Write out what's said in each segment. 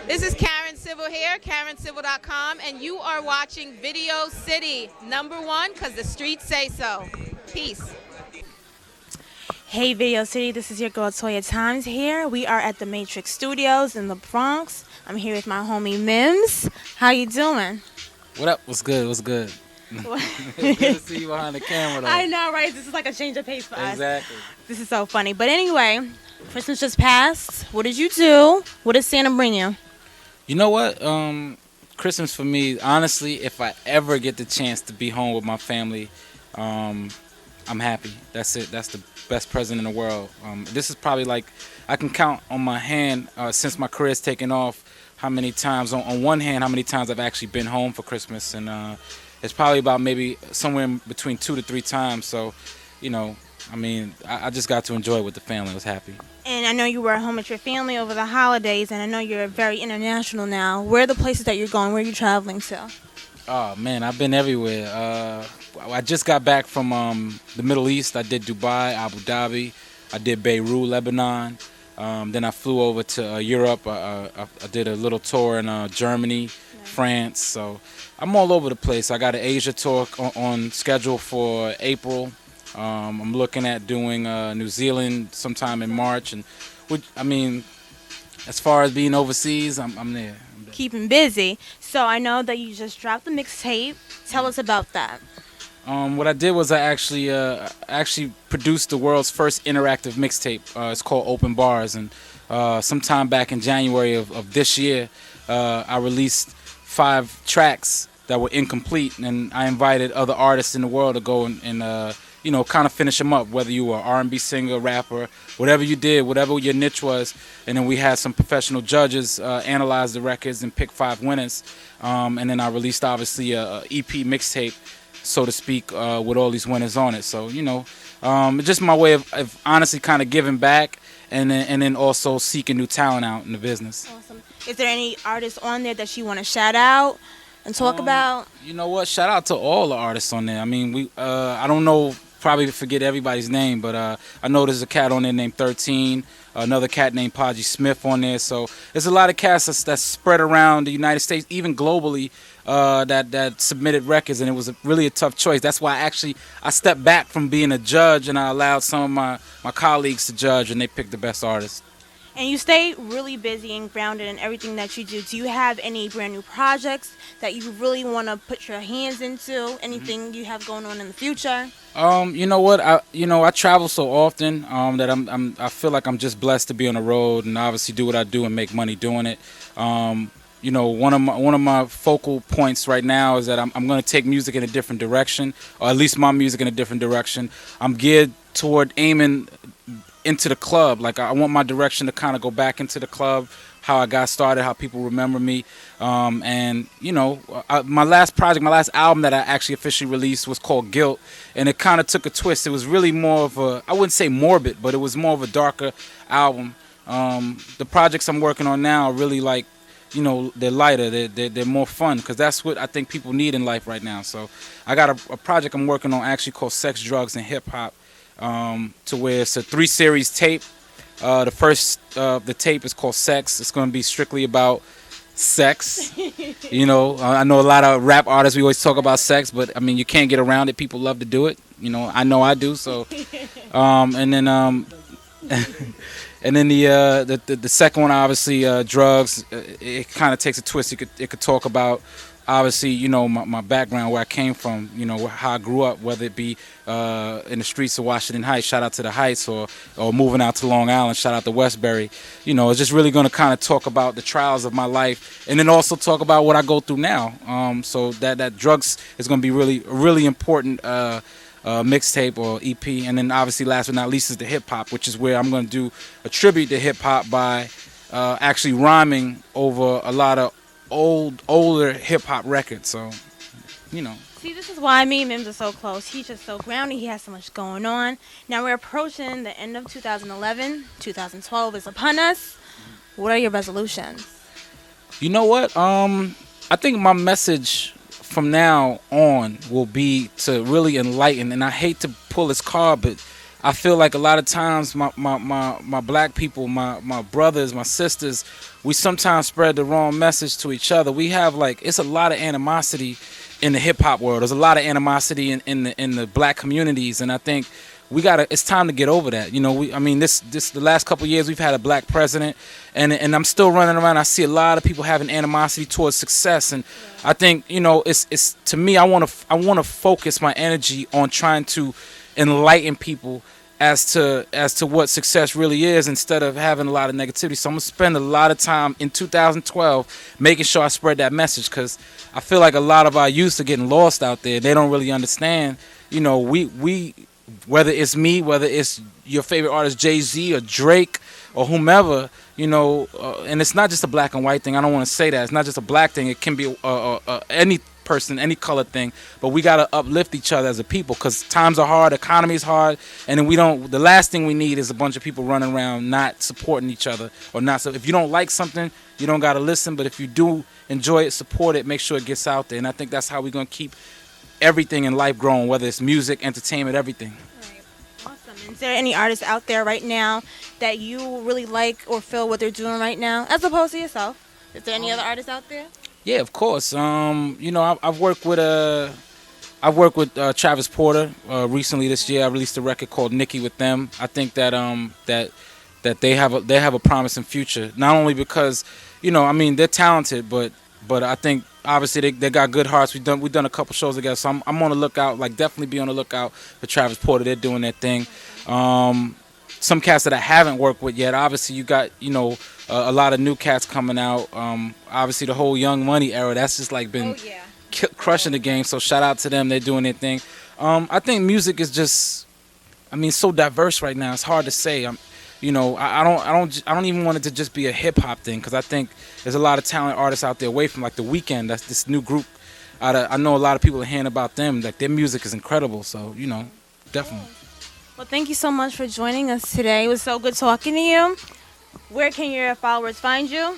This is Karen Civil here, KarenCivil.com, and you are watching Video City, #1, because the streets say so. Peace. Hey Video City, this is your girl Toya Times here. We are at the Matrix Studios in the Bronx. I'm here with my homie Mims. How you doing? What up? What's good? What's good? It's good to see you behind the camera, though. I know, right? This is like a change of pace for us. Exactly. This is so funny. But anyway, Christmas just passed. What did you do? What did Santa bring you? You know what? Christmas for me, honestly, if I ever get the chance to be home with my family, I'm happy. That's it. That's the best present in the world. This is probably like, I can count on my hand since my career's taken off how many times, on one hand, how many times I've actually been home for Christmas. And it's probably about maybe somewhere in between 2 to 3 times. So, you know, I just got to enjoy it with the family. I was happy. And I know you were at home with your family over the holidays, and I know you're very international now. Where are the places that you're going? Where are you traveling to? Oh man, I've been everywhere. I just got back from the Middle East. I did Dubai, Abu Dhabi. I did Beirut, Lebanon. Then I flew over to Europe. I did a little tour in Germany, France. So I'm all over the place. I got an Asia tour on schedule for April. I'm looking at doing New Zealand sometime in March, and as far as being overseas, I'm there. Keeping busy. So I know that you just dropped the mixtape. Tell us about that. What I did was I actually produced the world's first interactive mixtape. It's called Open Bars, and sometime back in January of this year, I released 5 tracks that were incomplete, and I invited other artists in the world to go and kind of finish them up, whether you were an R&B singer, rapper, whatever you did, whatever your niche was. And then we had some professional judges analyze the records and pick 5 winners. And then I released, obviously, a EP mixtape, so to speak, with all these winners on it. So, just my way of honestly kind of giving back and then also seeking new talent out in the business. Awesome. Is there any artists on there that you want to shout out and talk about? You know what? Shout out to all the artists on there. I mean, I don't know, probably forget everybody's name, but I know there's a cat on there named 13, another cat named Podgy Smith on there. So there's a lot of cats that's spread around the United States, even globally, that submitted records, and it was really a tough choice. That's why I stepped back from being a judge, and I allowed some of my colleagues to judge, and they picked the best artists. And you stay really busy and grounded in everything that you do. Do you have any brand new projects that you really want to put your hands into? Anything you have going on in the future? You know what? I travel so often that I feel like I'm just blessed to be on the road and obviously do what I do and make money doing it. One of my focal points right now is that I'm going to take music in a different direction, or at least my music in a different direction. I'm geared toward aiming into the club. Like, I want my direction to kind of go back into the club, how I got started, how people remember me. My last project, my last album that I actually officially released was called Guilt, and it kind of took a twist. It was really more of I wouldn't say morbid, but it was more of a darker album. The projects I'm working on now are really like, they're lighter, they're more fun, because that's what I think people need in life right now. So I got a project I'm working on actually called Sex, Drugs, and Hip Hop, to where it's a 3-series tape. The first the tape is called Sex. It's going to be strictly about sex. I know a lot of rap artists, we always talk about sex, but I mean, you can't get around it. People love to do it. I know I do. So, and then and then the second one, obviously, drugs. It kind of takes a twist. It could talk about, obviously, my background, where I came from, how I grew up, whether it be in the streets of Washington Heights, shout out to the Heights, or moving out to Long Island, shout out to Westbury. It's just really going to kind of talk about the trials of my life, and then also talk about what I go through now. So that drugs is going to be really, really important mixtape or EP. And then obviously, last but not least, is the hip hop, which is where I'm going to do a tribute to hip hop by actually rhyming over a lot of older hip hop records. So, See, this is why me and Mims are so close. He's just so grounded. He has so much going on. Now we're approaching the end of 2011. 2012 is upon us. What are your resolutions? You know what? I think my message from now on will be to really enlighten, and I hate to pull this card, but I feel like a lot of times my black people, my brothers, my sisters, we sometimes spread the wrong message to each other. We have like, it's a lot of animosity in the hip hop world. There's a lot of animosity in the black communities, and I think it's time to get over that. You know, this the last couple of years we've had a black president, and I'm still running around. I see a lot of people having animosity towards success, and I think, you know, it's to me, I want to focus my energy on trying to enlighten people as to what success really is, instead of having a lot of negativity. So I'm gonna spend a lot of time in 2012 making sure I spread that message, because I feel like a lot of our youth are getting lost out there. They don't really understand. You know, we whether it's me, whether it's your favorite artist Jay-Z or Drake or whomever, you know, and it's not just a black and white thing. I don't want to say that. It's not just a black thing. It can be any person, any color thing, but we got to uplift each other as a people, because times are hard, economy is hard, and then the last thing we need is a bunch of people running around not supporting each other, or not. So if you don't like something, you don't got to listen, but if you do enjoy it, support it, make sure it gets out there. And I think that's how we're going to keep everything in life growing, whether it's music, entertainment, everything. Right. Awesome. Is there any artists out there right now that you really like or feel what they're doing right now, as opposed to yourself? Is there any other artists out there? Yeah, of course. You know, I've worked with Travis Porter recently this year. I released a record called Nikki with them. I think that that they have a promising future. Not only because, you know, I mean, they're talented, but I think obviously they got good hearts. We've done a couple shows together, so I'm on the lookout. Like, definitely be on the lookout for Travis Porter. They're doing their thing. Some cats that I haven't worked with yet. Obviously, you got, you know, a lot of new cats coming out. Obviously, the whole Young Money era, that's just like been crushing the game. So shout out to them. They're doing their thing. I think music is just, I mean, so diverse right now. It's hard to say. You know, I don't even want it to just be a hip hop thing, because I think there's a lot of talented artists out there away from, like, The Weeknd. That's this new group. I know a lot of people are hearing about them. Like, their music is incredible. So, you know, definitely. Well, thank you so much for joining us today. It was so good talking to you. Where can your followers find you?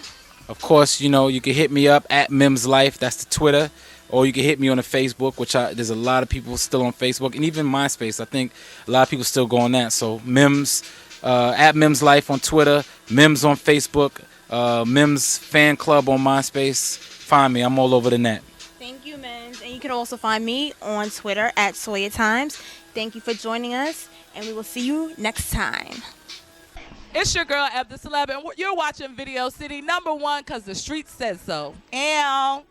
Of course, you know, you can hit me up at Mims Life. That's the Twitter. Or you can hit me on the Facebook, which there's a lot of people still on Facebook, and even MySpace. I think a lot of people still go on that. So Mims, at Mims Life on Twitter, Mims on Facebook, Mims Fan Club on MySpace. Find me. I'm all over the net. Thank you, Mims. And you can also find me on Twitter at Toya Times. Thank you for joining us, and we will see you next time. It's your girl, Eb the Celeb, and you're watching Video City #1 because the street says so. Ow.